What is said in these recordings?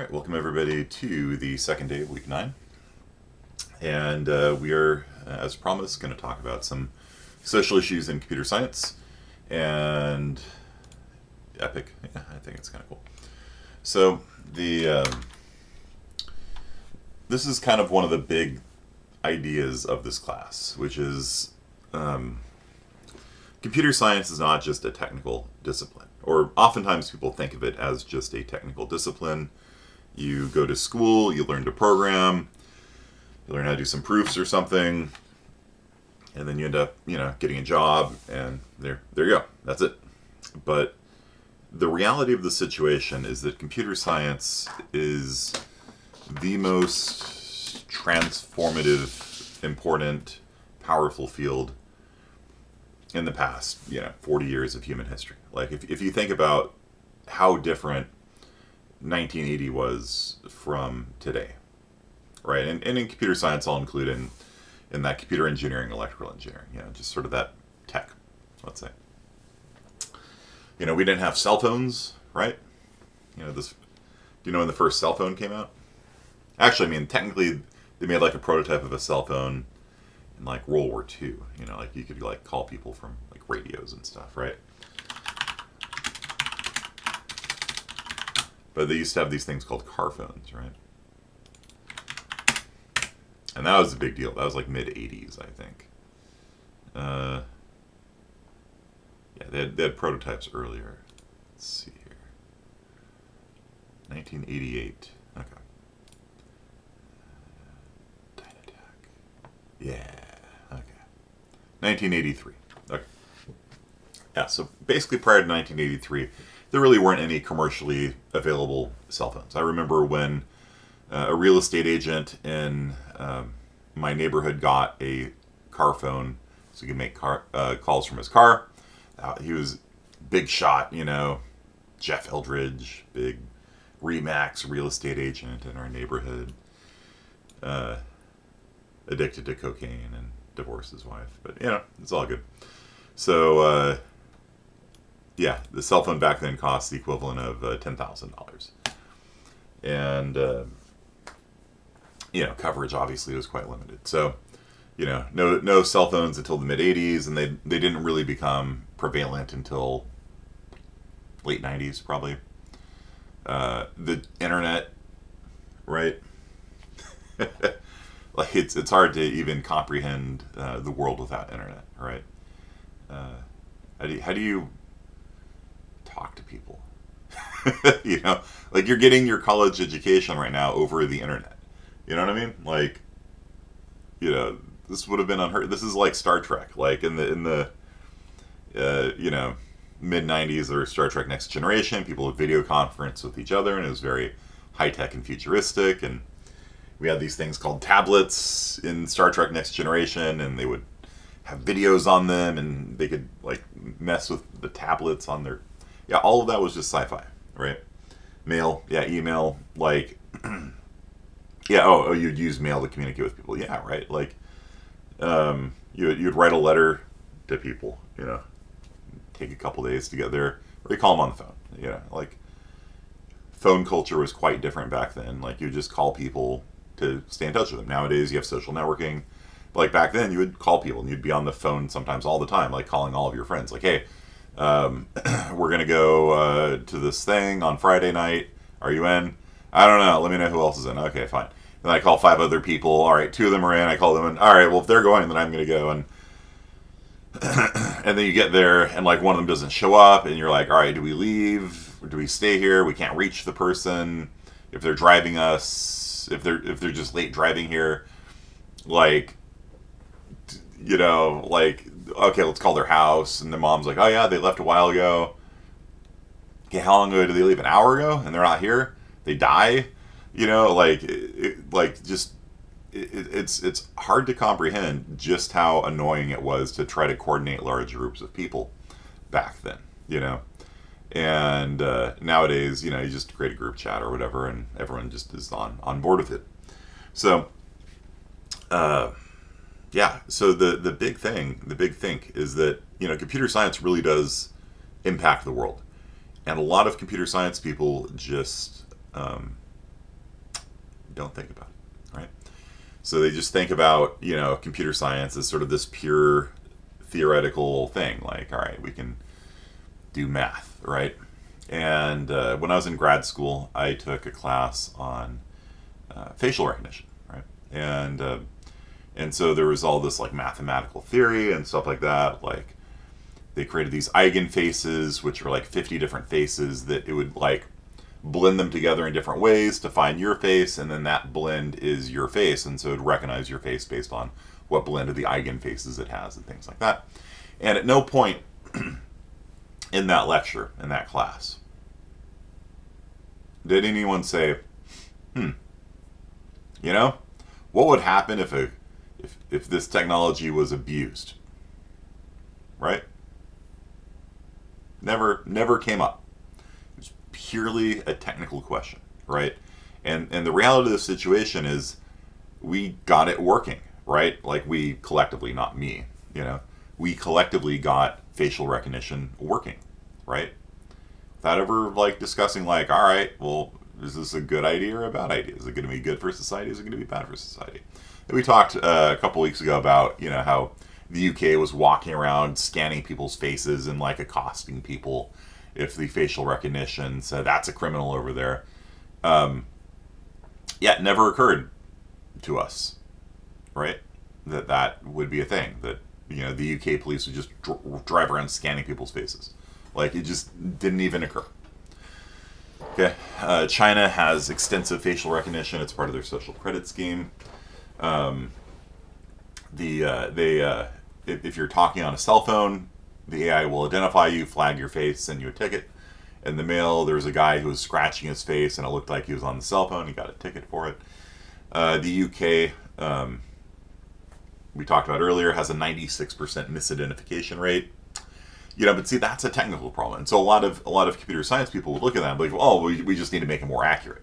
Alright, welcome everybody to the second day of week 9. And we are, as promised, going to talk about some social issues in computer science. And epic, yeah, I think it's kind of cool. So, this is kind of one of the big ideas of this class, which is computer science is not just a technical discipline. Or oftentimes people think of it as just a technical discipline. You go to school, you learn to program, you learn how to do some proofs or something, and then you end up, getting a job, and there you go. That's it. But the reality of the situation is that computer science is the most transformative, important, powerful field in the past, 40 years of human history. Like, if you think about how different 1980 was from today, right? And in computer science, I'll include in that computer engineering, electrical engineering, just sort of that tech, let's say. We didn't have cell phones, right? Do you know when the first cell phone came out? Actually, I mean, technically, they made like a prototype of a cell phone in like World War II. Like you could like call people from like radios and stuff, right? But they used to have these things called car phones, right? And that was a big deal. That was like mid-80s, I think. Yeah, they had prototypes earlier. Let's see here. 1988. Okay. Dynattack. Yeah. Okay. 1983. Okay. Yeah, so basically prior to 1983, there really weren't any commercially available cell phones. I remember when a real estate agent in my neighborhood got a car phone so he could make calls from his car. He was big shot, Jeff Eldridge, big Remax real estate agent in our neighborhood, addicted to cocaine and divorced his wife. But, it's all good. So, yeah, the cell phone back then cost the equivalent of $10,000. And, coverage obviously was quite limited. So, no cell phones until the mid-'80s, and they didn't really become prevalent until late 90s, probably. The internet, right? Like, it's hard to even comprehend the world without internet, right? How do you talk to people? Like you're getting your college education right now over the internet. You know what I mean? Like, this would have been unheard. This is like Star Trek. Like in the mid '90s, there was Star Trek Next Generation. People would video conference with each other, and it was very high tech and futuristic. And we had these things called tablets in Star Trek Next Generation, and they would have videos on them, and they could like mess with the tablets on their. Yeah, all of that was just sci-fi, right? Mail, yeah, email, like, yeah. Oh, you'd use mail to communicate with people, yeah, right. Like, you'd write a letter to people, take a couple days to get there, or you call them on the phone, like, phone culture was quite different back then. Like, you just call people to stay in touch with them. Nowadays, you have social networking. But like back then, you would call people, and you'd be on the phone sometimes all the time, like calling all of your friends, like, hey. We're gonna go to this thing on Friday night. Are you in? I don't know. Let me know who else is in. Okay, fine. Then I call 5 other people. All right, 2 of them are in. I call them in. All right, well, if they're going, then I'm gonna go. And and then you get there, and like one of them doesn't show up, and you're like, all right, do we leave or do we stay here? We can't reach the person. If they're driving us, if they're just late driving here, like, like, okay, let's call their house. And the mom's like, oh yeah, they left a while ago. Okay, how long ago did they leave? An hour ago? And they're not here? They die? It's hard to comprehend just how annoying it was to try to coordinate large groups of people back then, And nowadays, you just create a group chat or whatever, and everyone just is on board with it. So, yeah, so the big think is that, computer science really does impact the world. And a lot of computer science people just don't think about it, right? So they just think about, computer science as sort of this pure theoretical thing. Like, all right, we can do math, right? And when I was in grad school, I took a class on facial recognition, right? And so there was all this like mathematical theory and stuff like that. Like they created these eigenfaces, which were like 50 different faces that it would like blend them together in different ways to find your face, and then that blend is your face, and so it would recognize your face based on what blend of the eigenfaces it has and things like that. And at no point in that lecture, in that class, did anyone say, what would happen if this technology was abused? Right? Never came up. It was purely a technical question, right? And the reality of the situation is we got it working, right? Like we collectively, not me, we collectively got facial recognition working, right? Without ever like discussing like, all right, well, is this a good idea or a bad idea? Is it going to be good for society? Is it going to be bad for society? And we talked a couple weeks ago about, how the UK was walking around scanning people's faces and like accosting people if the facial recognition said that's a criminal over there. It never occurred to us, right? That would be a thing, that, the UK police would just drive around scanning people's faces. Like, it just didn't even occur. Okay, China has extensive facial recognition. It's part of their social credit scheme. If you're talking on a cell phone, the AI will identify you, flag your face, send you a ticket. In the mail, there was a guy who was scratching his face, and it looked like he was on the cell phone. He got a ticket for it. The UK, we talked about earlier, has a 96% misidentification rate. But see, that's a technical problem. And so a lot of computer science people would look at that and be like, oh, we just need to make it more accurate.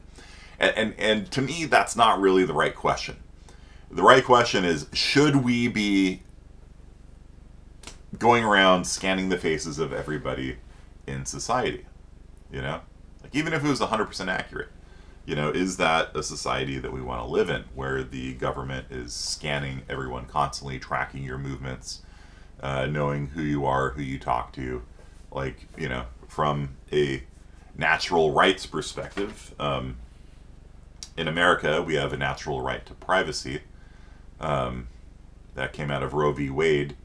And to me, that's not really the right question. The right question is, should we be going around scanning the faces of everybody in society? Like even if it was 100% accurate, is that a society that we want to live in, where the government is scanning everyone constantly, tracking your movements, knowing who you are, who you talk to, like, from a natural rights perspective. In America, we have a natural right to privacy that came out of Roe v. Wade,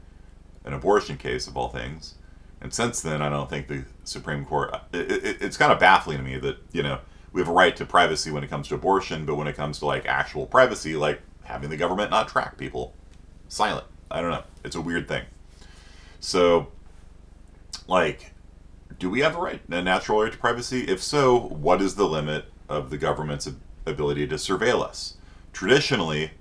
an abortion case of all things. And since then, I don't think the Supreme Court, it's kind of baffling to me that, we have a right to privacy when it comes to abortion, but when it comes to like actual privacy, like having the government not track people, silent. I don't know. It's a weird thing. So, like, do we have a natural right to privacy? If so, what is the limit of the government's ability to surveil us? Traditionally,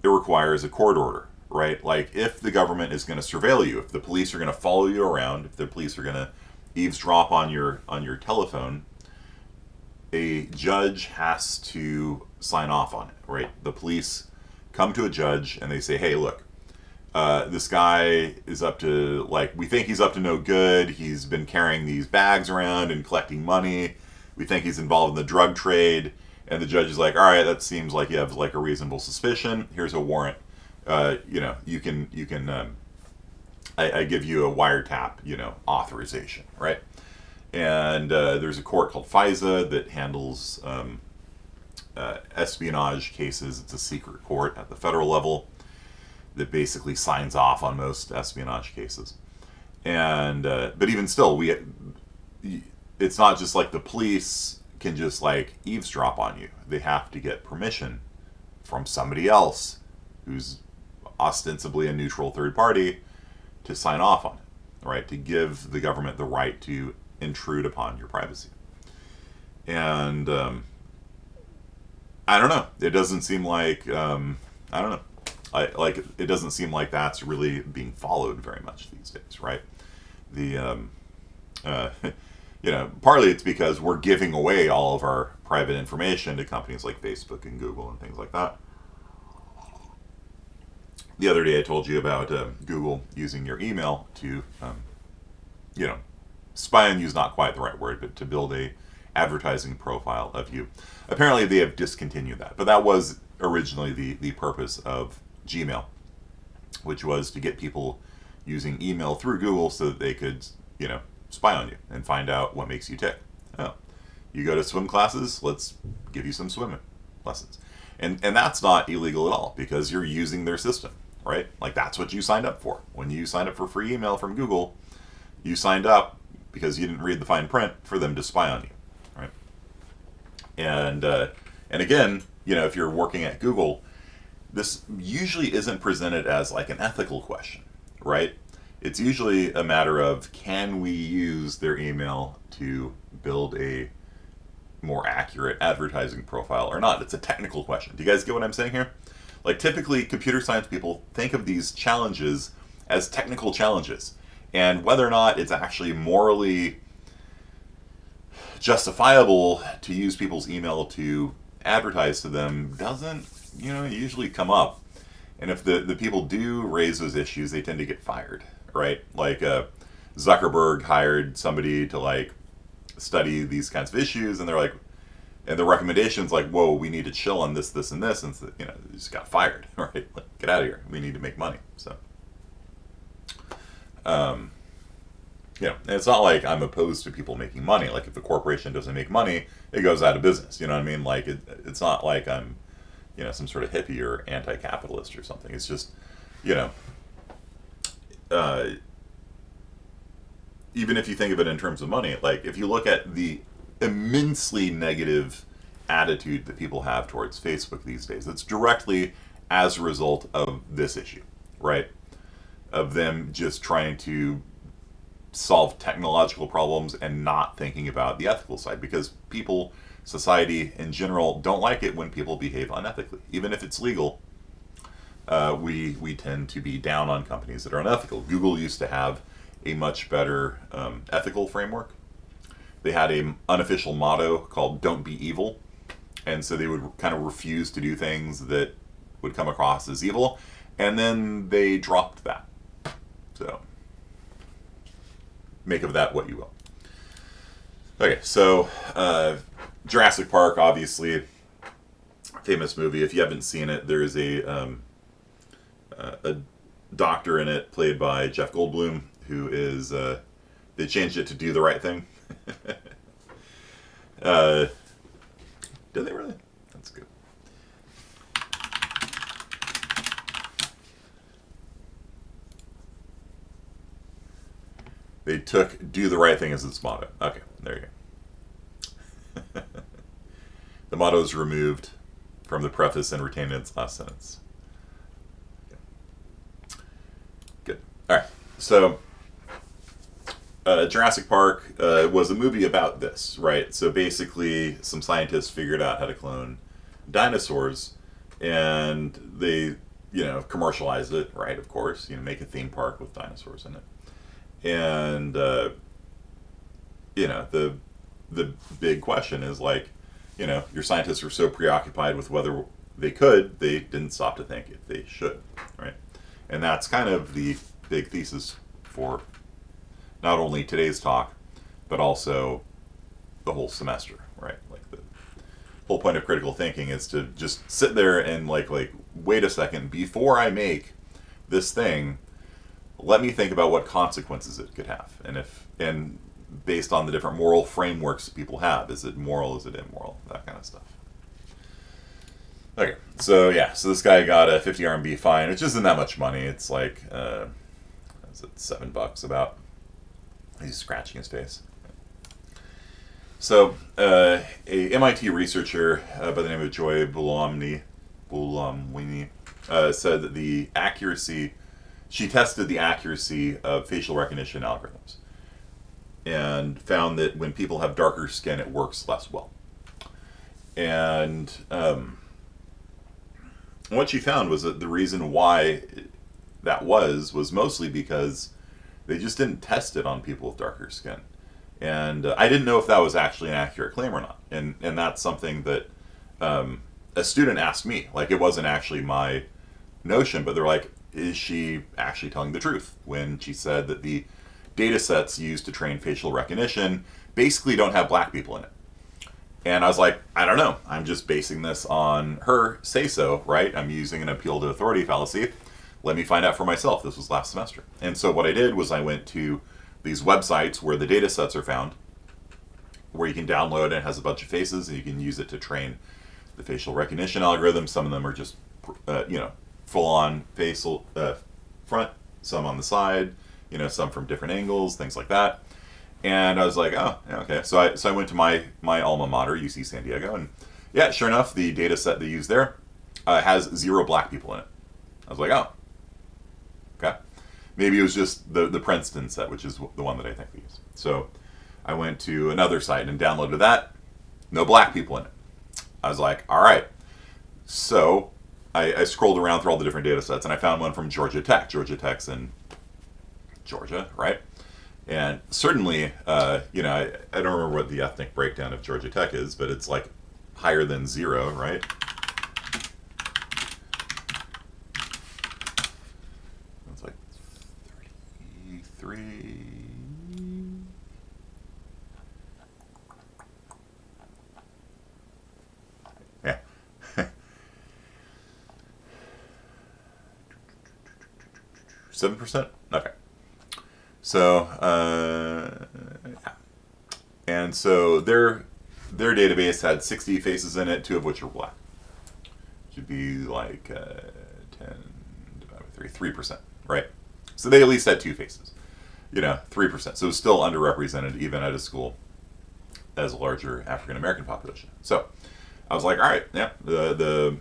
it requires a court order, right? Like, if the government is going to surveil you, if the police are going to follow you around, if the police are going to eavesdrop on your telephone, a judge has to sign off on it, right? The police come to a judge and they say, hey, look, this guy is up to, like, we think he's up to no good. He's been carrying these bags around and collecting money. We think he's involved in the drug trade. And the judge is like, all right, that seems like you have like a reasonable suspicion. Here's a warrant. You can I give you a wiretap, authorization, right? And there's a court called FISA that handles espionage cases. It's a secret court at the federal level that basically signs off on most espionage cases. And but even still, it's not just like the police can just like eavesdrop on you. They have to get permission from somebody else who's ostensibly a neutral third party to sign off on it, right? To give the government the right to intrude upon your privacy. And I don't know. It doesn't seem like I don't know. It doesn't seem like that's really being followed very much these days, right? The partly it's because we're giving away all of our private information to companies like Facebook and Google and things like that. The other day I told you about Google using your email to, spy on you is not quite the right word, but to build a advertising profile of you. Apparently, they have discontinued that, but that was originally the purpose of Gmail, which was to get people using email through Google so that they could, spy on you and find out what makes you tick. Oh, you go to swim classes? Let's give you some swimming lessons. And that's not illegal at all because you're using their system, right? Like that's what you signed up for. When you signed up for free email from Google, you signed up because you didn't read the fine print for them to spy on you, right? And again, if you're working at Google, this usually isn't presented as like an ethical question, right? It's usually a matter of can we use their email to build a more accurate advertising profile or not? It's a technical question. Do you guys get what I'm saying here? Like typically computer science people think of these challenges as technical challenges, and whether or not it's actually morally justifiable to use people's email to advertise to them doesn't, usually come up. And if the people do raise those issues, they tend to get fired, right? Like Zuckerberg hired somebody to like study these kinds of issues, and they're like, and the recommendation's like, whoa, we need to chill on this, this, and this, and they just got fired, right? Like, get out of here. We need to make money. So, and it's not like I'm opposed to people making money. Like if a corporation doesn't make money, it goes out of business. You know what I mean? Like it's not like I'm, some sort of hippie or anti-capitalist or something. It's just, even if you think of it in terms of money, like if you look at the immensely negative attitude that people have towards Facebook these days, it's directly as a result of this issue, right? Of them just trying to solve technological problems and not thinking about the ethical side, because people, society in general, don't like it when people behave unethically. Even if it's legal, we tend to be down on companies that are unethical. Google used to have a much better ethical framework. They had an unofficial motto called "Don't be evil," and so they would kind of refuse to do things that would come across as evil, and then they dropped that. So make of that what you will. Okay, so Jurassic Park, obviously, famous movie. If you haven't seen it, there is a doctor in it played by Jeff Goldblum, who is they changed it to Do the Right Thing. Did they really? That's good. They took Do the Right Thing as its motto. Okay, there you go. The motto is removed from the preface and retained in its last sentence. Okay. Good. All right. So, Jurassic Park was a movie about this, right? So basically, some scientists figured out how to clone dinosaurs, and they, commercialized it, right? Of course, make a theme park with dinosaurs in it. And the big question is like, your scientists were so preoccupied with whether they could, they didn't stop to think if they should, right? And that's kind of the big thesis for not only today's talk, but also the whole semester, right? Like the whole point of critical thinking is to just sit there and like wait a second, before I make this thing, let me think about what consequences it could have, and based on the different moral frameworks people have, is it moral, is it immoral, that kind of stuff. Okay, so this guy got a 50 RMB fine, which isn't that much money. It's like, is it $7 about? He's scratching his face. So, a MIT researcher by the name of Joy Buolamwini said that she tested the accuracy of facial recognition algorithms and found that when people have darker skin, it works less well. And what she found was that the reason why that was mostly because they just didn't test it on people with darker skin. And I didn't know if that was actually an accurate claim or not. And that's something that a student asked me. Like, it wasn't actually my notion, but they're like, is she actually telling the truth when she said that the data sets used to train facial recognition basically don't have black people in it? And I was like, I don't know. I'm just basing this on her say so, right? I'm using an appeal to authority fallacy. Let me find out for myself. This was last semester. And so what I did was I went to these websites where the data sets are found, where you can download and it has a bunch of faces and you can use it to train the facial recognition algorithm. Some of them are just, full on facial front, some on the side, some from different angles, things like that. And I was like, oh, yeah, okay. So I went to my alma mater, UC San Diego, and yeah, sure enough, the data set they use there has 0 black people in it. I was like, oh, okay. Maybe it was just the Princeton set, which is the one that I think they use. So I went to another site and downloaded that. No black people in it. I was like, all right. So I scrolled around through all the different data sets and I found one from Georgia Tech. Georgia Tech's in Georgia, right? And certainly, I don't remember what the ethnic breakdown of Georgia Tech is, but it's like higher than 0, right? It's like 33. Yeah. 7%? Okay. So, yeah. And so their database had 60 faces in it, 2 of which were black. Should be like 10 divided by 3%, right? So they at least had 2 faces, 3%. So it was still underrepresented even at a school as a larger African American population. So I was like, all right, yeah, the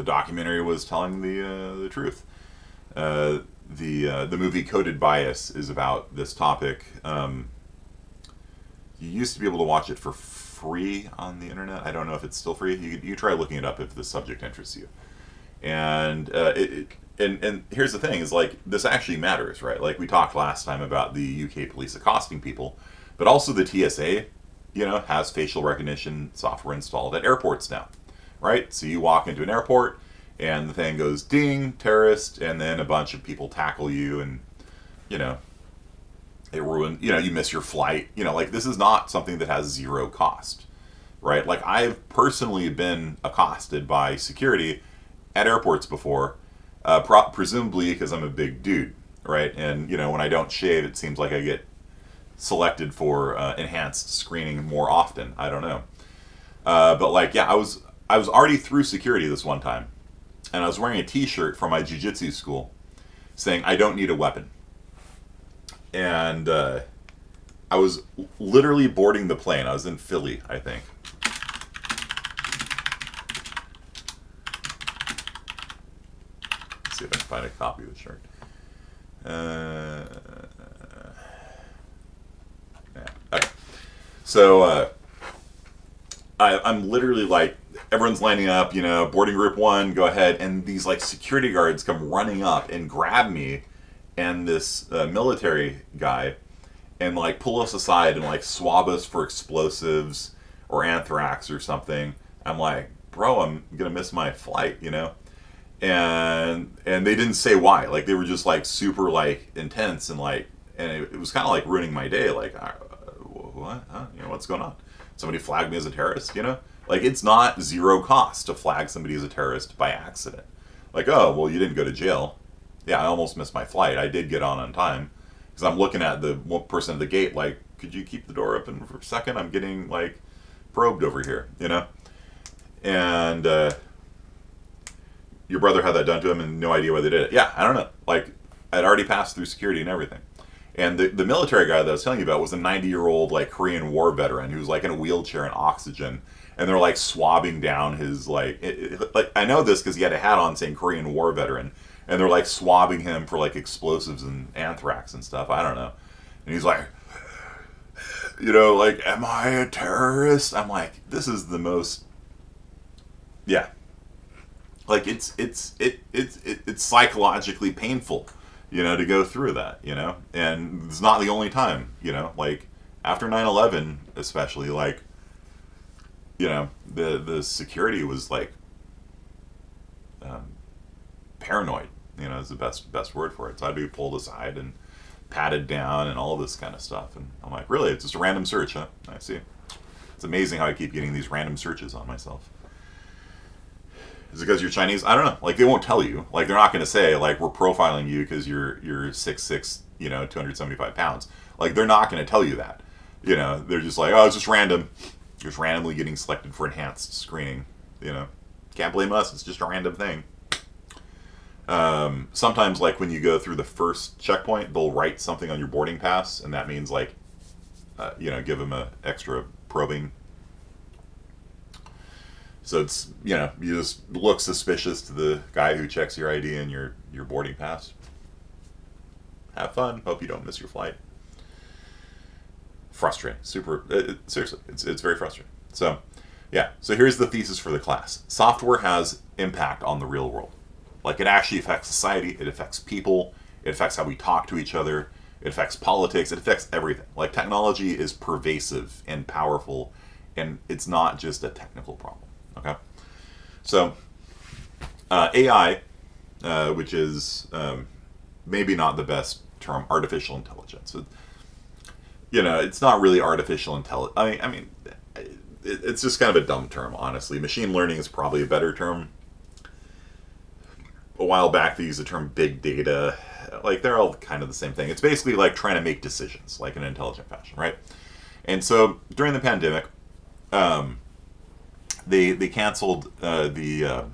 documentary was telling the truth. The movie Coded Bias is about this topic. You used to be able to watch it for free on the internet. I don't know if it's still free. You try looking it up if the subject interests you. And and here's the thing: is like this actually matters, right? Like we talked last time about the UK police accosting people, but also the TSA, has facial recognition software installed at airports now, right? So you walk into an airport and the thing goes ding, terrorist, and then a bunch of people tackle you and, it ruined, you miss your flight. Like this is not something that has 0 cost, right? Like I've personally been accosted by security at airports before, presumably because I'm a big dude, right? And, when I don't shave, it seems like I get selected for enhanced screening more often. I don't know. But like, yeah, I was already through security this one time. And I was wearing a t-shirt from my jiu-jitsu school saying, I don't need a weapon. And I was literally boarding the plane. I was in Philly, I think. Let's see if I can find a copy of the shirt. Yeah. Okay. So I'm literally like, everyone's lining up, boarding group 1, go ahead, and these like security guards come running up and grab me and this military guy and like pull us aside and like swab us for explosives or anthrax or something. I'm like, bro, I'm gonna miss my flight, and they didn't say why. Like they were just like super like intense and like, and it was kind of like ruining my day. Like, what? Huh? What's going on? Somebody flagged me as a terrorist, Like, it's not 0 cost to flag somebody as a terrorist by accident. Like, oh, well, you didn't go to jail. Yeah, I almost missed my flight. I did get on time. Because I'm looking at the one person at the gate, like, could you keep the door open for a second? I'm getting, like, probed over here, And your brother had that done to him and no idea why they did it. Yeah, I don't know. Like, I'd already passed through security and everything. And the military guy that I was telling you about was a 90-year-old, like, Korean War veteran who was, like, in a wheelchair and oxygen. And they're, like, swabbing down his, like... like I know this because he had a hat on saying Korean War veteran. And they're, like, swabbing him for, like, explosives and anthrax and stuff. I don't know. And he's like... like, am I a terrorist? I'm like, this is the most... Yeah. Like, it's psychologically painful. To go through that, and it's not the only time, like after 9/11, especially, like, the security was like paranoid, is the best word for it. So I'd be pulled aside and patted down and all this kind of stuff, and I'm like, really, it's just a random search, huh? I see. It's amazing how I keep getting these random searches on myself. Is it because you're Chinese? I don't know. Like, they won't tell you. Like, they're not going to say, like, we're profiling you because you're 6'6", 275 pounds. Like, they're not going to tell you that. They're just like, oh, it's just random. Just randomly getting selected for enhanced screening. Can't blame us. It's just a random thing. Sometimes, like, when you go through the first checkpoint, they'll write something on your boarding pass, and that means, like, give them a extra probing. So it's, you just look suspicious to the guy who checks your ID and your boarding pass. Have fun. Hope you don't miss your flight. Frustrating. Seriously, it's very frustrating. So, yeah. So here's the thesis for the class. Software has impact on the real world. Like, it actually affects society. It affects people. It affects how we talk to each other. It affects politics. It affects everything. Like, technology is pervasive and powerful, and it's not just a technical problem. Okay? So, AI, which is maybe not the best term, artificial intelligence. It's not really artificial intelligence. I mean, it's just kind of a dumb term, honestly. Machine learning is probably a better term. A while back, they used the term big data. Like, they're all kind of the same thing. It's basically like trying to make decisions, like in an intelligent fashion, right? And so, during the pandemic, they canceled the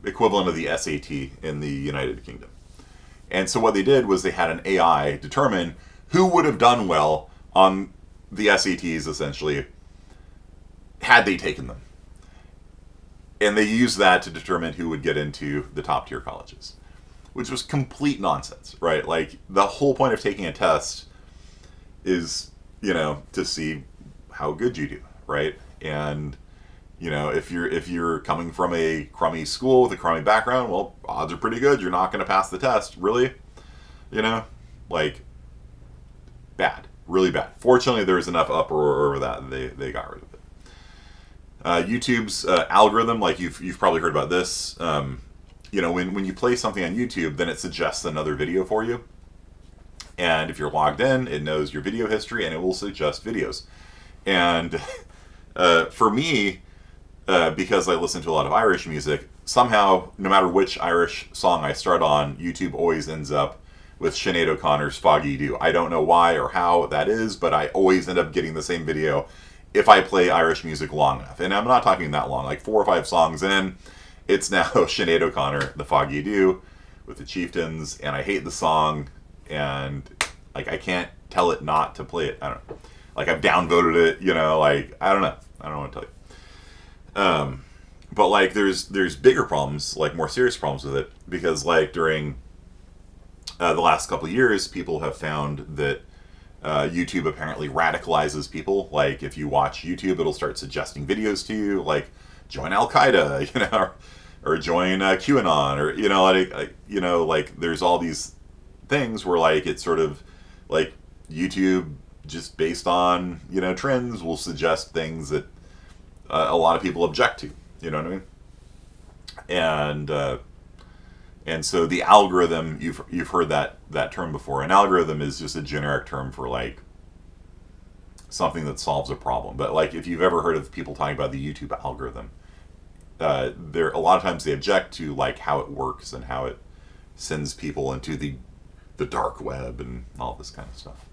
equivalent of the SAT in the United Kingdom. And so what they did was they had an AI determine who would have done well on the SATs, essentially, had they taken them. And they used that to determine who would get into the top tier colleges, which was complete nonsense, right? Like, the whole point of taking a test is, to see how good you do, right? And, if you're coming from a crummy school with a crummy background, well, odds are pretty good you're not going to pass the test, really. Like, bad, really bad. Fortunately, there was enough uproar over that they got rid of it. YouTube's algorithm, like you've probably heard about this. When you play something on YouTube, then it suggests another video for you. And if you're logged in, it knows your video history and it will suggest videos. And for me, because I listen to a lot of Irish music, somehow, no matter which Irish song I start on, YouTube always ends up with Sinead O'Connor's Foggy Dew. I don't know why or how that is, but I always end up getting the same video if I play Irish music long enough. And I'm not talking that long, like 4 or 5 songs in, it's now Sinead O'Connor, the Foggy Dew, with the Chieftains, and I hate the song, and, like, I can't tell it not to play it. I don't know. Like, I've downvoted it, like, I don't know. I don't know what to tell you. But, like, there's bigger problems, like, more serious problems with it, because, like, during the last couple of years, people have found that YouTube apparently radicalizes people. Like, if you watch YouTube, it'll start suggesting videos to you, like, join Al-Qaeda, or join QAnon, or, like, there's all these things where, like, it's sort of, like, YouTube, just based on, trends, will suggest things that a lot of people object to, you know what I mean? And so the algorithm, you've heard that term before. An algorithm is just a generic term for, like, something that solves a problem. But, like, if you've ever heard of people talking about the YouTube algorithm, there a lot of times they object to, like, how it works and how it sends people into the dark web and all this kind of stuff.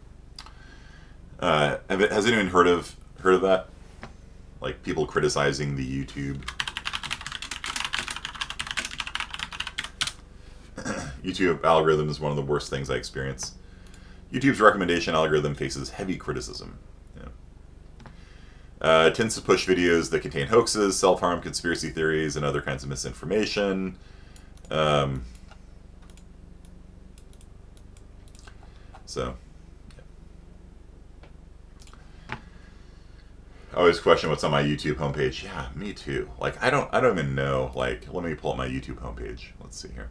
Has anyone heard of that? Like, people criticizing the YouTube algorithm is one of the worst things I experience. YouTube's recommendation algorithm faces heavy criticism. It tends to push videos that contain hoaxes, self-harm, conspiracy theories, and other kinds of misinformation. So, yeah. I always question what's on my YouTube homepage. Yeah, me too. Like, I don't even know. Like, let me pull up my YouTube homepage. Let's see here.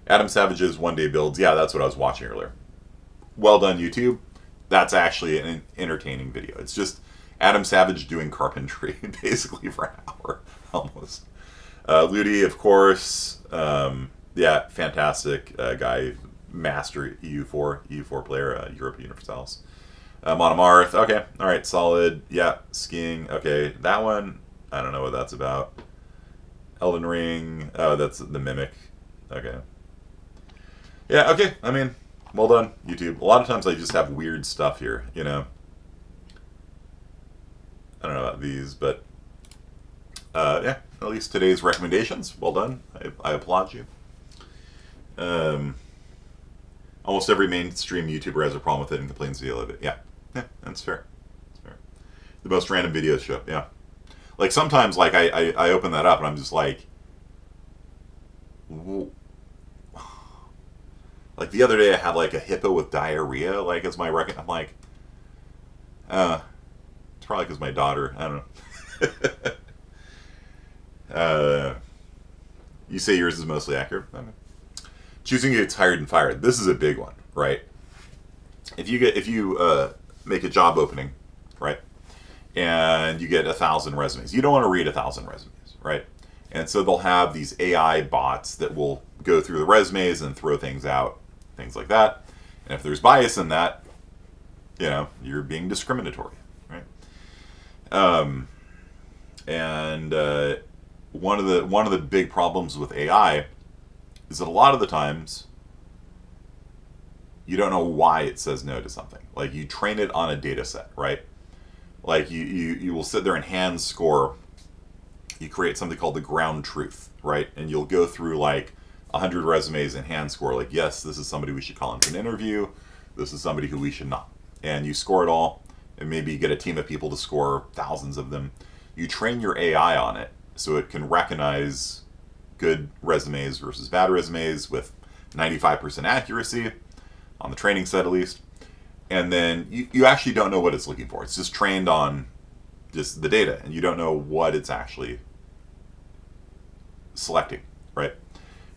Adam Savage's One Day Builds. Yeah, that's what I was watching earlier. Well done, YouTube. That's actually an entertaining video. It's just Adam Savage doing carpentry, basically, for an hour, almost. Ludi, of course. Yeah, fantastic guy. Master EU4 player, Europa Universalis. Monomarth. Okay. All right. Solid. Yeah. Skiing. Okay. That one. I don't know what that's about. Elden Ring. Oh, that's the Mimic. Okay. Yeah. Okay. I mean, well done, YouTube. A lot of times I just have weird stuff here. I don't know about these, but yeah. At least today's recommendations. Well done. I applaud you. Um, Almost every mainstream YouTuber has a problem with it and complains the of it. Yeah. Yeah. That's fair. That's fair. The most random videos show up. Yeah. Like sometimes, like I open that up and I'm just like, like the other day I had like a hippo with diarrhea like as my record. I'm like, it's probably because my daughter. I don't know. uh, you say yours is mostly accurate. Okay. Choosing to get hired and fired. This is a big one, right? If you make a job opening, right, and you get 1,000 resumes, you don't want to read 1,000 resumes, right? And so they'll have these AI bots that will go through the resumes and throw things out, things like that. And if there's bias in that, you're being discriminatory, right? And one of the big problems with AI is that a lot of the times you don't know why it says no to something. Like you train it on a data set, right? Like you will sit there and hand score. You create something called the ground truth, right? And you'll go through like 100 resumes and hand score like, yes, this is somebody we should call into an interview. This is somebody who we should not. And you score it all, and maybe you get a team of people to score thousands of them. You train your AI on it so it can recognize good resumes versus bad resumes with 95% accuracy, on the training set at least. And then you actually don't know what it's looking for. It's just trained on just the data, and you don't know what it's actually selecting, right?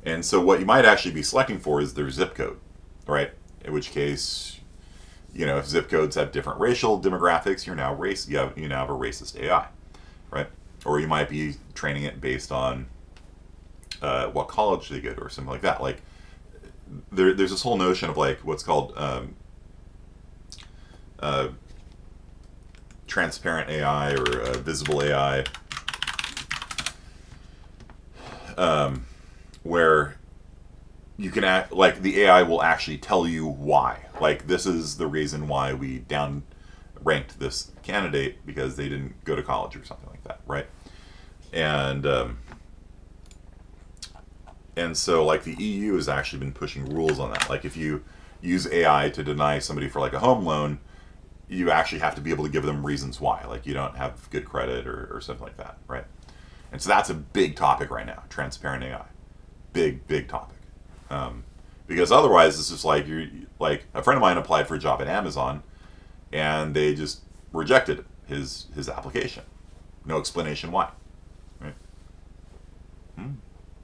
And so what you might actually be selecting for is their zip code, right? In which case, if zip codes have different racial demographics, you now have a racist AI, right? Or you might be training it based on what college they go to or something like that. Like there's this whole notion of like what's called transparent AI or visible AI, where you can act like the AI will actually tell you why. Like this is the reason why we down ranked this candidate because they didn't go to college or something like that, right? And so like the EU has actually been pushing rules on that. Like if you use AI to deny somebody for like a home loan, you actually have to be able to give them reasons why. Like you don't have good credit or something like that, right? And so that's a big topic right now, transparent AI. Big topic. Because otherwise it's just like like a friend of mine applied for a job at Amazon and they just rejected his application. No explanation why. Right?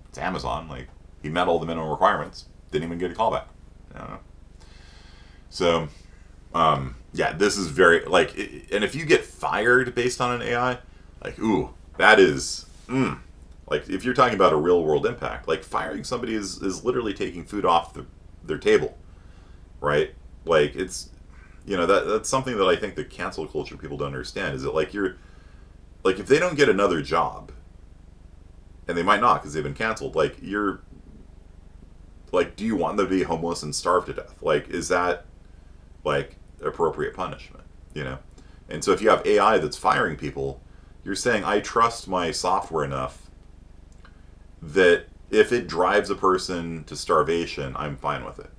It's Amazon. Like he met all the minimum requirements. Didn't even get a callback. I don't know. So, yeah, this is very like, and if you get fired based on an AI, like, ooh, that is, like if you're talking about a real world impact, like firing somebody is literally taking food off their table, right? Like it's, that's something that I think the cancel culture people don't understand is that like like if they don't get another job, and they might not because they've been canceled, like you're, like, do you want them to be homeless and starve to death? Like, is that like appropriate punishment? And so if you have AI that's firing people, you're saying I trust my software enough that if it drives a person to starvation, I'm fine with it.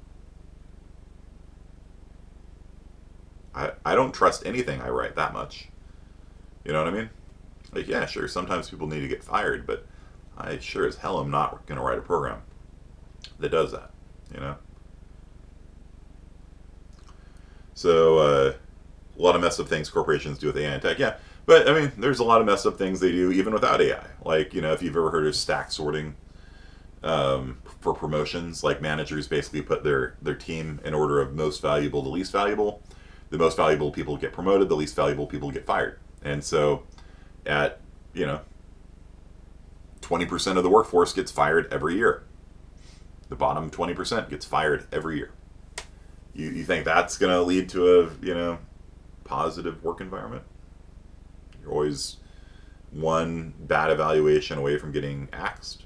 I don't trust anything I write that much. You know what I mean? Like, yeah, sure, sometimes people need to get fired, but I sure as hell am not going to write a program that does that, So, a lot of messed up things corporations do with AI and tech, yeah. But, I mean, there's a lot of messed up things they do even without AI. Like, if you've ever heard of stack sorting for promotions, like managers basically put their team in order of most valuable to least valuable. The most valuable people get promoted, the least valuable people get fired. And so, at, 20% of the workforce gets fired every year. The bottom 20% gets fired every year. You think that's going to lead to positive work environment. You're always one bad evaluation away from getting axed.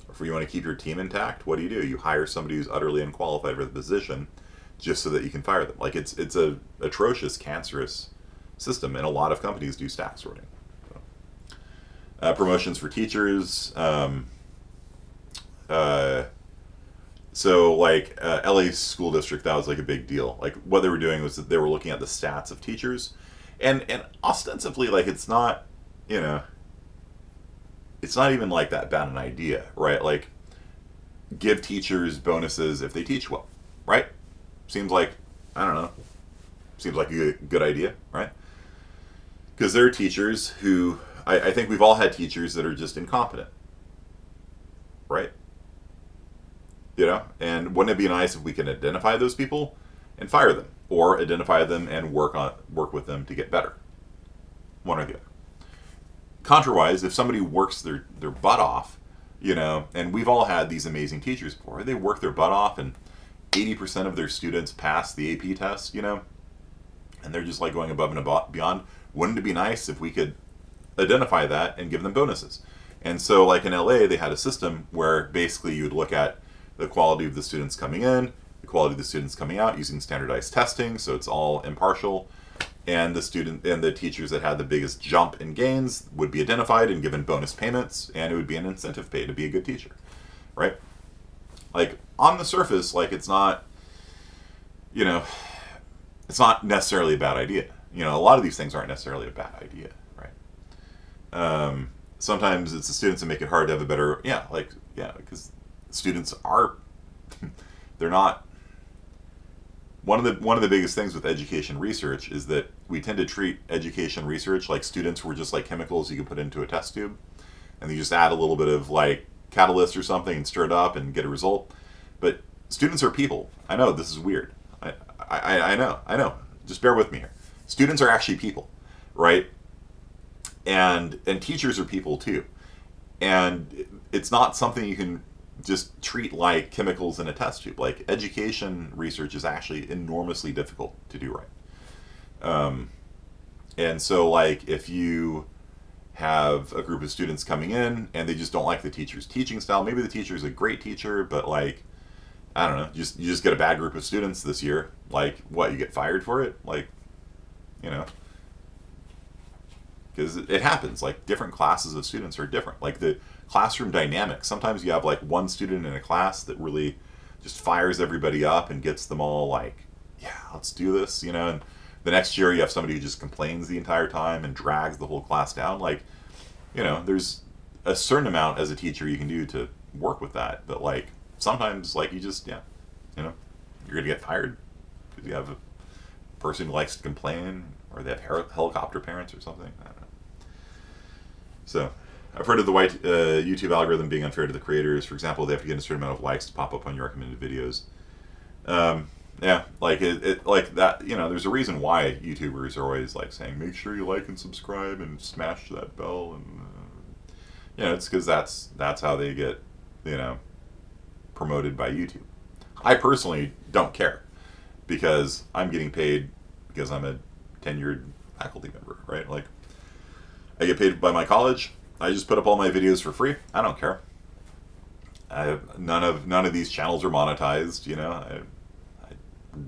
If you want to keep your team intact, what do? You hire somebody who's utterly unqualified for the position just so that you can fire them. Like, it's a atrocious, cancerous system, and a lot of companies do stack sorting. Promotions for teachers. So like LA school district, that was like a big deal. Like, what they were doing was that they were looking at the stats of teachers, and ostensibly, like, it's not, you know, it's not even like that bad an idea, right? Like, give teachers bonuses if they teach well, right? Seems like, I don't know, seems like a good idea, right? Because there are teachers who, I think we've all had teachers that are just incompetent, right? You know, and wouldn't it be nice if we can identify those people and fire them, or identify them and work with them to get better? One or the other. Contrawise, if somebody works their butt off, you know, and we've all had these amazing teachers before, they work their butt off and 80% of their students pass the AP test, you know, and they're just like going above and beyond. Wouldn't it be nice if we could identify that and give them bonuses? And so, like in LA, they had a system where basically you would look at the quality of the students coming in, the quality of the students coming out using standardized testing, so it's all impartial. And the teachers that had the biggest jump in gains would be identified and given bonus payments, and it would be an incentive pay to be a good teacher, right? Like, on the surface, like, it's not, you know, it's not necessarily a bad idea. You know, a lot of these things aren't necessarily a bad idea, right? Sometimes it's the students that make it hard to have a better, because students are, they're not. One of the biggest things with education research is that we tend to treat education research like students were just like chemicals you could put into a test tube, and you just add a little bit of like catalyst or something and stir it up and get a result. But students are people. I know this is weird. I know. Just bear with me here. Students are actually people, right? And teachers are people too. And it's not something you can just treat like chemicals in a test tube. Like, education research is actually enormously difficult to do right. And so, like, if you have a group of students coming in and they just don't like the teacher's teaching style, maybe the teacher is a great teacher, but like, I don't know, you just get a bad group of students this year. Like, what, you get fired for it? Like, you know, because it happens. Like, different classes of students are different. Like, the classroom dynamic. Sometimes you have like one student in a class that really just fires everybody up and gets them all like, yeah, let's do this, you know. And the next year you have somebody who just complains the entire time and drags the whole class down. Like, you know, there's a certain amount as a teacher you can do to work with that. But like, sometimes, like, you just, yeah, you know, you're going to get fired because you have a person who likes to complain, or they have helicopter parents or something. I don't know. So, I've heard of the white YouTube algorithm being unfair to the creators. For example, they have to get a certain amount of likes to pop up on your recommended videos. Yeah, like it like that. You know, there's a reason why YouTubers are always like saying, make sure you like and subscribe and smash that bell, and you know, it's because that's how they get, you know, promoted by YouTube. I personally don't care, because I'm getting paid because I'm a tenured faculty member, right? Like, I get paid by my college. I just put up all my videos for free. I don't care. None of these channels are monetized. You know, I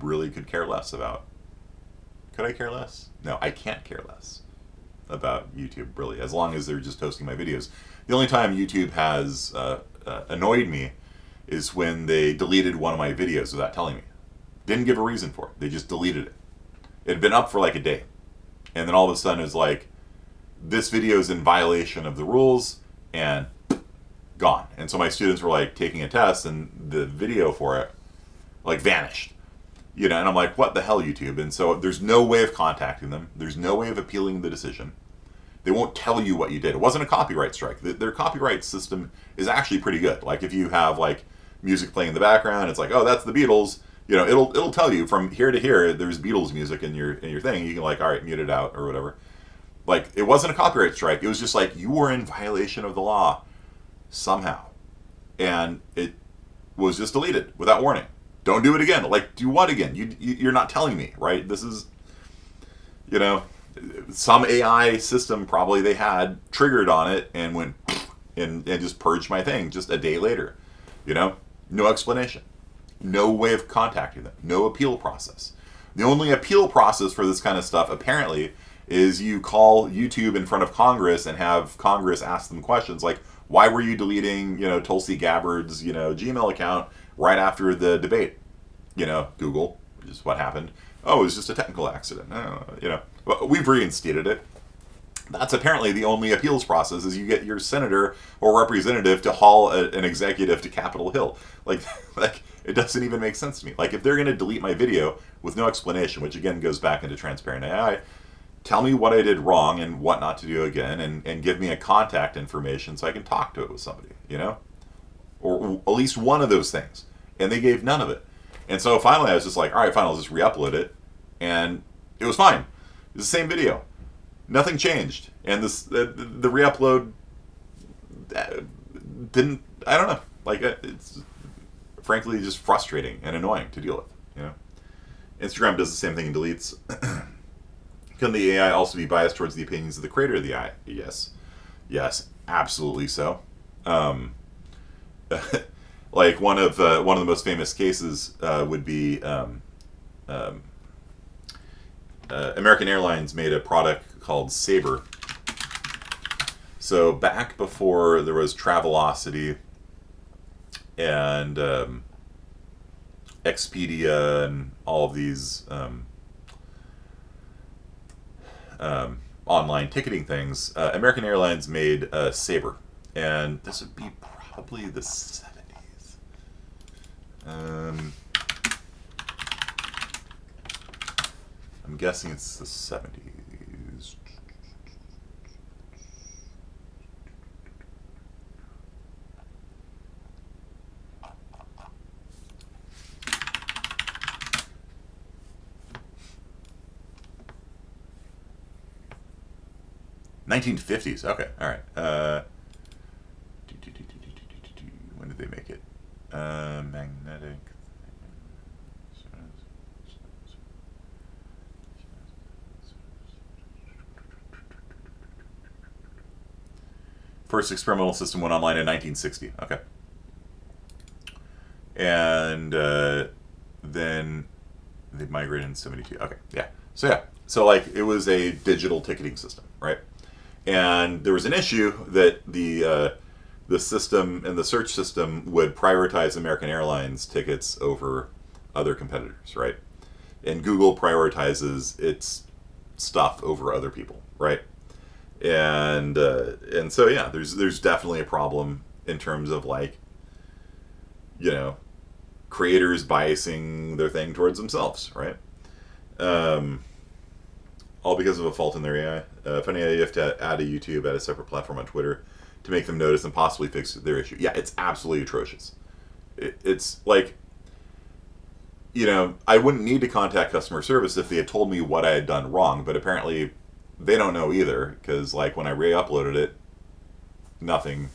really could care less about. Could I care less? No, I can't care less about YouTube, really, as long as they're just hosting my videos. The only time YouTube has annoyed me is when they deleted one of my videos without telling me. Didn't give a reason for it. They just deleted it. It had been up for like a day, and then all of a sudden it was like, this video is in violation of the rules, and gone. And so my students were like taking a test, and the video for it like vanished, you know. And I'm like, what the hell, YouTube? And so there's no way of contacting them. There's no way of appealing the decision. They won't tell you what you did. It wasn't a copyright strike. Their copyright system is actually pretty good. Like, if you have like music playing in the background, it's like, oh, that's the Beatles. You know, it'll tell you from here to here there's Beatles music in your thing. You can like, all right, mute it out or whatever. Like, it wasn't a copyright strike. It was just like, you were in violation of the law somehow. And it was just deleted without warning. Don't do it again. Like, do what again? You're not telling me, right? This is, you know, some AI system probably they had triggered on it and went and just purged my thing just a day later. You know, no explanation, no way of contacting them, no appeal process. The only appeal process for this kind of stuff apparently is you call YouTube in front of Congress and have Congress ask them questions like, why were you deleting, Tulsi Gabbard's, Gmail account right after the debate? Google, which is what happened. Oh, it was just a technical accident. Well, we've reinstated it. That's apparently the only appeals process is you get your senator or representative to haul an executive to Capitol Hill. Like it doesn't even make sense to me. Like if they're going to delete my video with no explanation, which again goes back into transparent AI, tell me what I did wrong and what not to do again, and give me a contact information so I can talk to it with somebody, or at least one of those things. And they gave none of it. And so finally I was just like, all right, fine, I'll just re-upload it. And it was fine. It's the same video. Nothing changed. And the re-upload didn't, I don't know. Like, it's frankly just frustrating and annoying to deal with, Instagram does the same thing and deletes. Can the AI also be biased towards the opinions of the creator of the AI? Yes. Yes, absolutely so. Like one of the most famous cases would be American Airlines made a product called Sabre. So back before there was Travelocity and Expedia and all of these online ticketing things, American Airlines made Sabre, and this would be probably the 70s. I'm guessing it's the 70s. $1950s. Okay, all right. When did they make it? Magnetic. First experimental system went online in 1960. Okay. And then they migrated in 72. Okay, yeah. So like it was a digital ticketing system, right? And there was an issue that the system and the search system would prioritize American Airlines tickets over other competitors, right? And Google prioritizes its stuff over other people, right? And so yeah, there's definitely a problem in terms of like, creators biasing their thing towards themselves, right? All because of a fault in their AI. Funny how you have to add a YouTube at a separate platform on Twitter to make them notice and possibly fix their issue. Yeah, it's absolutely atrocious. It's like, I wouldn't need to contact customer service if they had told me what I had done wrong, but apparently they don't know either, because like when I re-uploaded it, nothing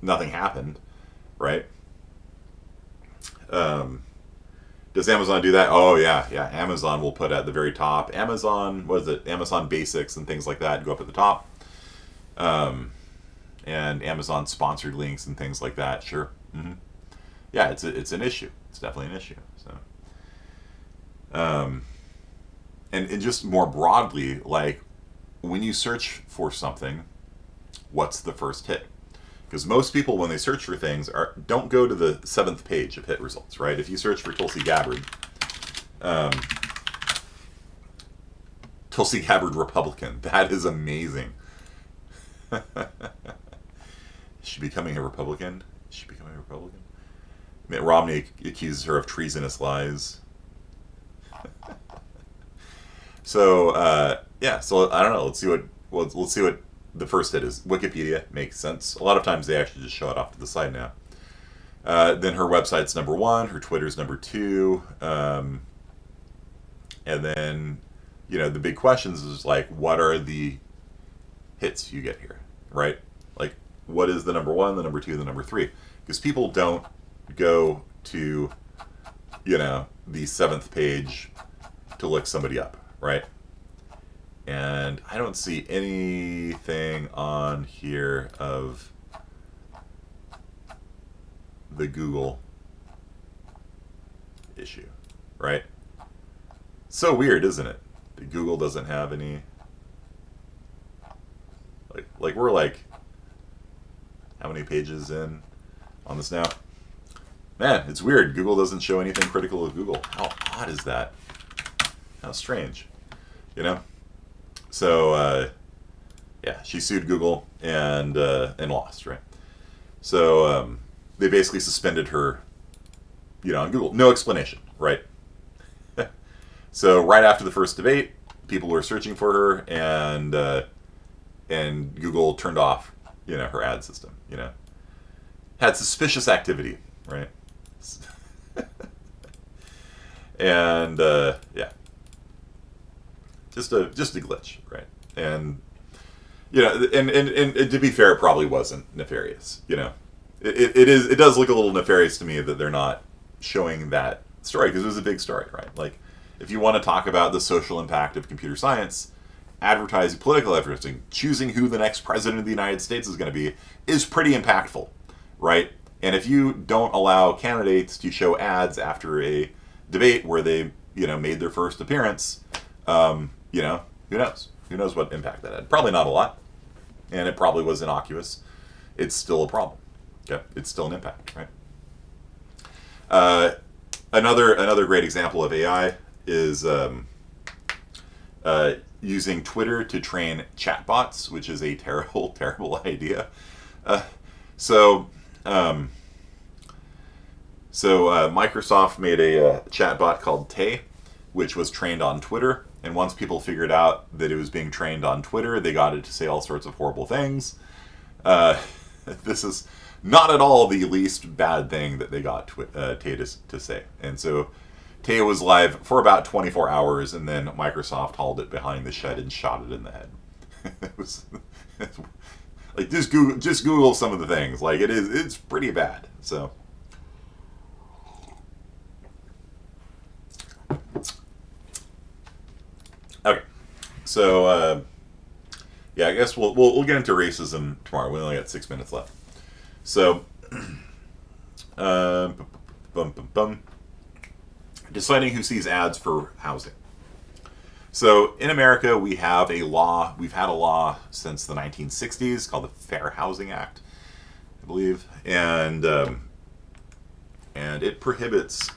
happened, right? Does Amazon do that? Oh yeah. Amazon will put at the very top. Amazon Basics and things like that go up at the top. And Amazon sponsored links and things like that. Sure. Mm-hmm. Yeah, it's an issue. It's definitely an issue. So, and just more broadly, like when you search for something, what's the first hit? Because most people, when they search for things, don't go to the 7th page of hit results, right? If you search for Tulsi Gabbard, Tulsi Gabbard Republican, that is amazing. Is she becoming a Republican? Mitt Romney accuses her of treasonous lies. So so I don't know. Let's see what the first hit is. Wikipedia makes sense. A lot of times they actually just show it off to the side now. Then her website's number 1, her Twitter's number 2, and then the big questions is like, what are the hits you get here, right? Like, what is the number 1, the number 2, the number 3? Because people don't go to the seventh page to look somebody up, right? And I don't see anything on here of the Google issue, right? So weird, isn't it? That Google doesn't have any. Like we're like how many pages in on this now? Man, it's weird. Google doesn't show anything critical of Google. How odd is that? How strange, So yeah, she sued Google and lost, right? So they basically suspended her, on Google. No explanation, right? So right after the first debate, people were searching for her, and Google turned off, her ad system. Had suspicious activity, right? And yeah, just a glitch, right? And and to be fair, it probably wasn't nefarious. It does look a little nefarious to me that they're not showing that story, because it was a big story, right? Like, if you want to talk about the social impact of computer science, advertising, political advertising, choosing who the next president of the United States is going to be is pretty impactful, right? And if you don't allow candidates to show ads after a debate where they, made their first appearance, who knows? Who knows what impact that had? Probably not a lot, and it probably was innocuous. It's still a problem. Okay, it's still an impact, right? Another great example of AI is using Twitter to train chatbots, which is a terrible, terrible idea. Microsoft made a chatbot called Tay, which was trained on Twitter. And once people figured out that it was being trained on Twitter, they got it to say all sorts of horrible things. This is not at all the least bad thing that they got Tay to say. And so Tay was live for about 24 hours, and then Microsoft hauled it behind the shed and shot it in the head. It was like, just Google some of the things. Like, it's pretty bad. So. Okay, so yeah, I guess we'll get into racism tomorrow. We only got 6 minutes left. So, deciding who sees ads for housing. So in America, we have a law. We've had a law since the 1960s called the Fair Housing Act, I believe, and it prohibits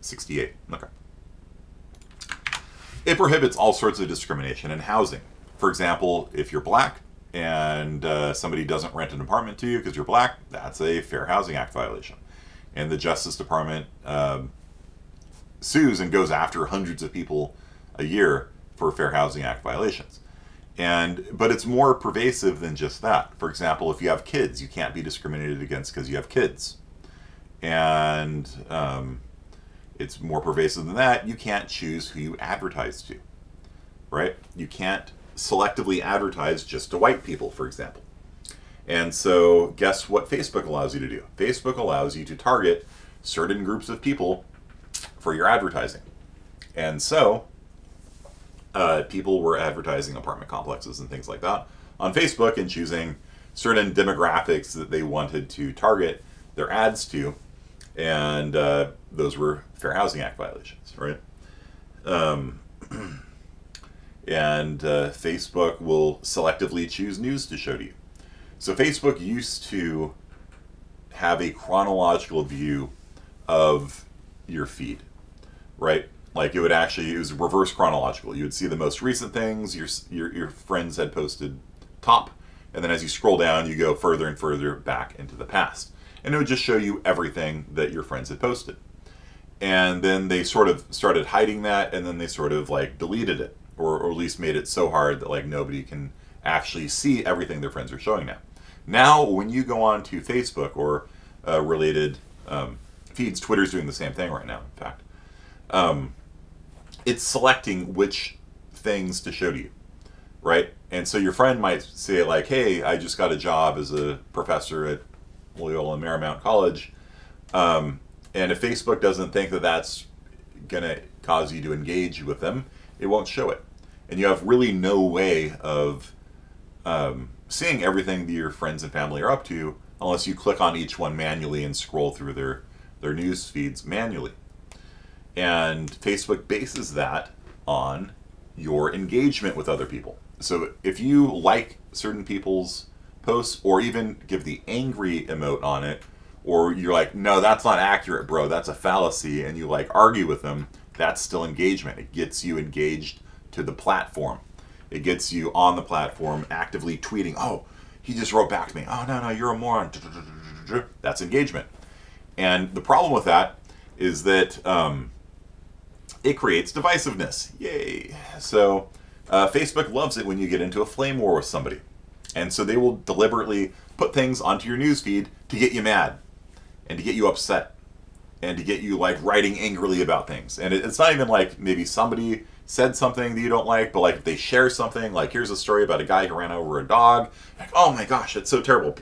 68. Okay. It prohibits all sorts of discrimination in housing. For example, if you're black and somebody doesn't rent an apartment to you because you're black, that's a Fair Housing Act violation. And the Justice Department sues and goes after hundreds of people a year for Fair Housing Act violations. But it's more pervasive than just that. For example, if you have kids, you can't be discriminated against because you have kids. And it's more pervasive than that. You can't choose who you advertise to, right? You can't selectively advertise just to white people, for example. And so guess what Facebook allows you to do? Facebook allows you to target certain groups of people for your advertising. And so people were advertising apartment complexes and things like that on Facebook and choosing certain demographics that they wanted to target their ads to. And those were Fair Housing Act violations, right? And Facebook will selectively choose news to show to you. So Facebook used to have a chronological view of your feed, right? Like it was reverse chronological. You would see the most recent things your friends had posted top, and then as you scroll down, you go further and further back into the past. And it would just show you everything that your friends had posted. And then they sort of started hiding that, and then they sort of like deleted it, or at least made it so hard that like nobody can actually see everything their friends are showing now. Now, when you go on to Facebook or related feeds, Twitter's doing the same thing right now, in fact. It's selecting which things to show to you, right? And so your friend might say like, hey, I just got a job as a professor at Loyola Marymount College, And if Facebook doesn't think that that's going to cause you to engage with them, it won't show it. And you have really no way of seeing everything that your friends and family are up to unless you click on each one manually and scroll through their news feeds manually. And Facebook bases that on your engagement with other people. So if you like certain people's posts or even give the angry emote on it, or you're like, no, that's not accurate, bro, that's a fallacy, and you like argue with them, that's still engagement. It gets you engaged to the platform. It gets you on the platform actively tweeting, oh, he just wrote back to me, oh, no, you're a moron. That's engagement. And the problem with that is that it creates divisiveness. Yay. So Facebook loves it when you get into a flame war with somebody. And so they will deliberately put things onto your newsfeed to get you mad and to get you upset and to get you like writing angrily about things. And it's not even like maybe somebody said something that you don't like, but like if they share something, like here's a story about a guy who ran over a dog, like, oh my gosh, it's so terrible,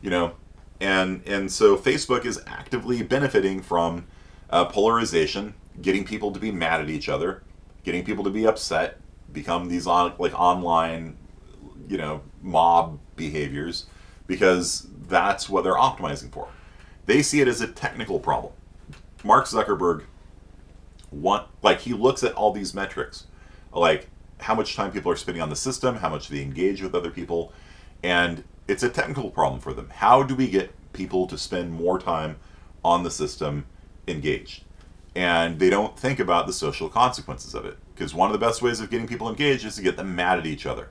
you know. And so Facebook is actively benefiting from polarization, getting people to be mad at each other, getting people to be upset, become these online, you know, mob behaviors, because that's what they're optimizing for. They see it as a technical problem. Mark Zuckerberg he looks at all these metrics, like how much time people are spending on the system, how much they engage with other people, and it's a technical problem for them. How do we get people to spend more time on the system engaged? And they don't think about the social consequences of it, because one of the best ways of getting people engaged is to get them mad at each other.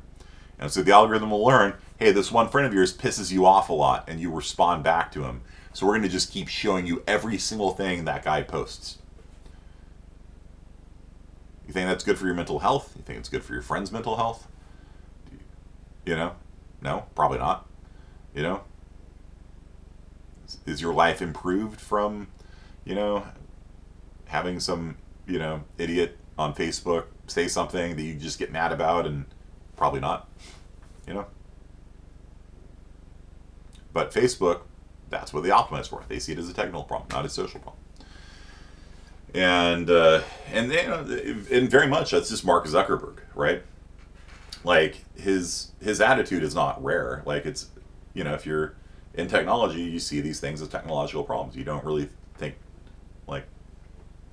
And so the algorithm will learn, hey, this one friend of yours pisses you off a lot, and you respond back to him. So we're going to just keep showing you every single thing that guy posts. You think that's good for your mental health? You think it's good for your friend's mental health? You know? No, probably not. You know? Is your life improved from, you know, having some, you know, idiot on Facebook say something that you just get mad about? And probably not. You know? But Facebook, that's what they optimize for. They see it as a technical problem, not a social problem. And you know, and very much that's just Mark Zuckerberg, right? Like his attitude is not rare. Like it's, you know, if you're in technology, you see these things as technological problems. You don't really think like,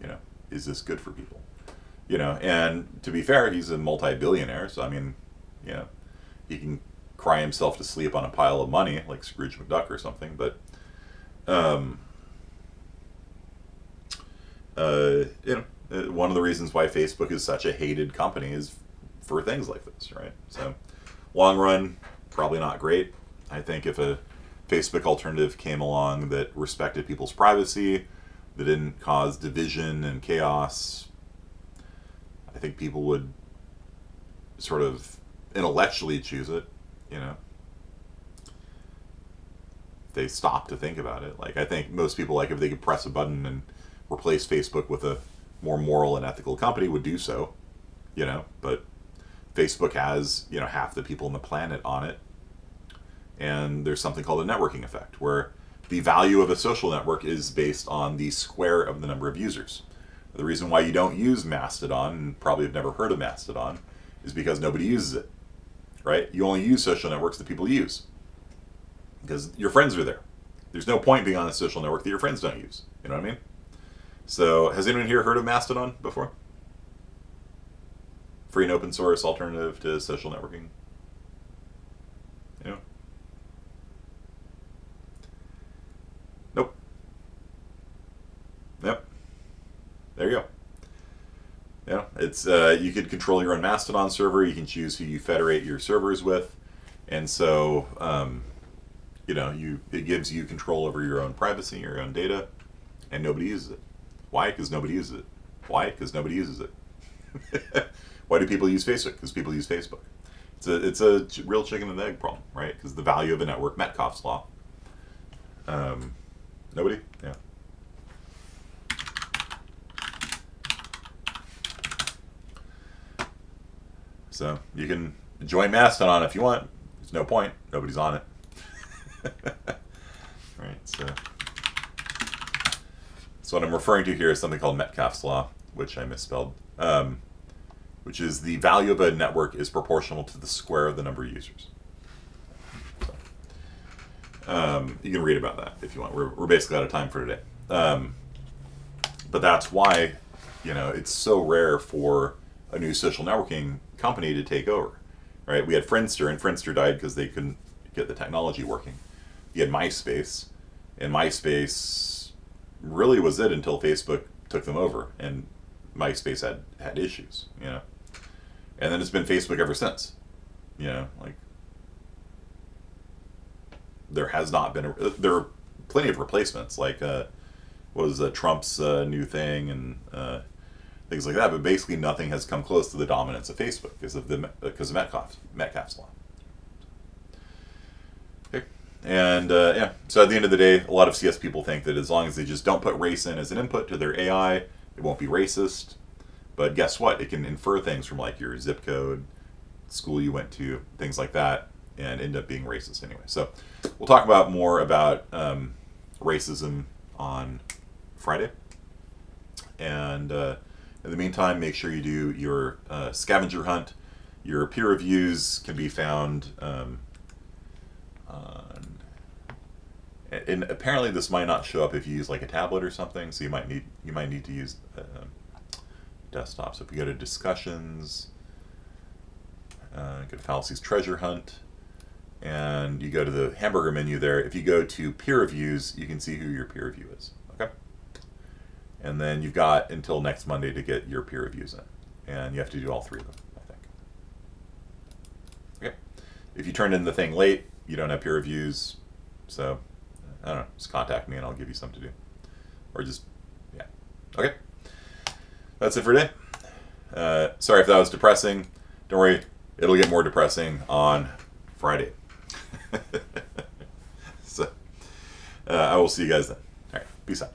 you know, is this good for people? You know, and to be fair, he's a multi-billionaire, so I mean, you know, he can cry himself to sleep on a pile of money like Scrooge McDuck or something, but you know, one of the reasons why Facebook is such a hated company is for things like this, right? So, long run, probably not great. I think if a Facebook alternative came along that respected people's privacy, that didn't cause division and chaos, I think people would sort of intellectually choose it, you know. If they stop to think about it. Like, I think most people, like, if they could press a button and replace Facebook with a more moral and ethical company, would do so, you know. But Facebook has, you know, half the people on the planet on it, and there's something called a networking effect, where the value of a social network is based on the square of the number of users. The reason why you don't use Mastodon, and probably have never heard of Mastodon, is because nobody uses it, right? You only use social networks that people use, because your friends are there. There's no point being on a social network that your friends don't use. You know what I mean? So, has anyone here heard of Mastodon before? Free and open source alternative to social networking. You know? Nope. Yep. There you go. Yeah, it's you could control your own Mastodon server. You can choose who you federate your servers with, and so you know, it gives you control over your own privacy, your own data, and nobody uses it. Why? Because nobody uses it. Why? Because nobody uses it. Why do people use Facebook? Because people use Facebook. It's a real chicken and egg problem, right? Because the value of a network, Metcalfe's law. Nobody? Yeah. So you can join Mastodon if you want. There's no point. Nobody's on it. Right. So So what I'm referring to here is something called Metcalfe's law, which I misspelled, which is the value of a network is proportional to the square of the number of users. So, you can read about that if you want. We're basically out of time for today. But that's why, it's so rare for a new social networking company to take over, right? We had Friendster, and Friendster died because they couldn't get the technology working. You had MySpace, and MySpace really was it until Facebook took them over, and MySpace had issues, and then it's been Facebook ever since, like there has not been there are plenty of replacements, like what was Trump's new thing and things like that, but basically nothing has come close to the dominance of Facebook because of Metcalfe's law. Okay. And so at the end of the day, a lot of CS people think that as long as they just don't put race in as an input to their AI, it won't be racist. But guess what? It can infer things from like your zip code, school you went to, things like that, and end up being racist anyway. So we'll talk about more about racism on Friday. And in the meantime, make sure you do your scavenger hunt. Your peer reviews can be found and apparently this might not show up if you use like a tablet or something, so you might need to use desktop. So if you go to discussions, go to Fallacies Treasure Hunt, and you go to the hamburger menu there. If you go to peer reviews, you can see who your peer review is. Okay, and then you've got until next Monday to get your peer reviews in, and you have to do all 3 of them, I think. Okay, if you turned in the thing late, you don't have peer reviews, so I don't know, just contact me and I'll give you some to do. Or just, yeah. Okay. That's it for today. Sorry if that was depressing. Don't worry, it'll get more depressing on Friday. So, I will see you guys then. All right, peace out.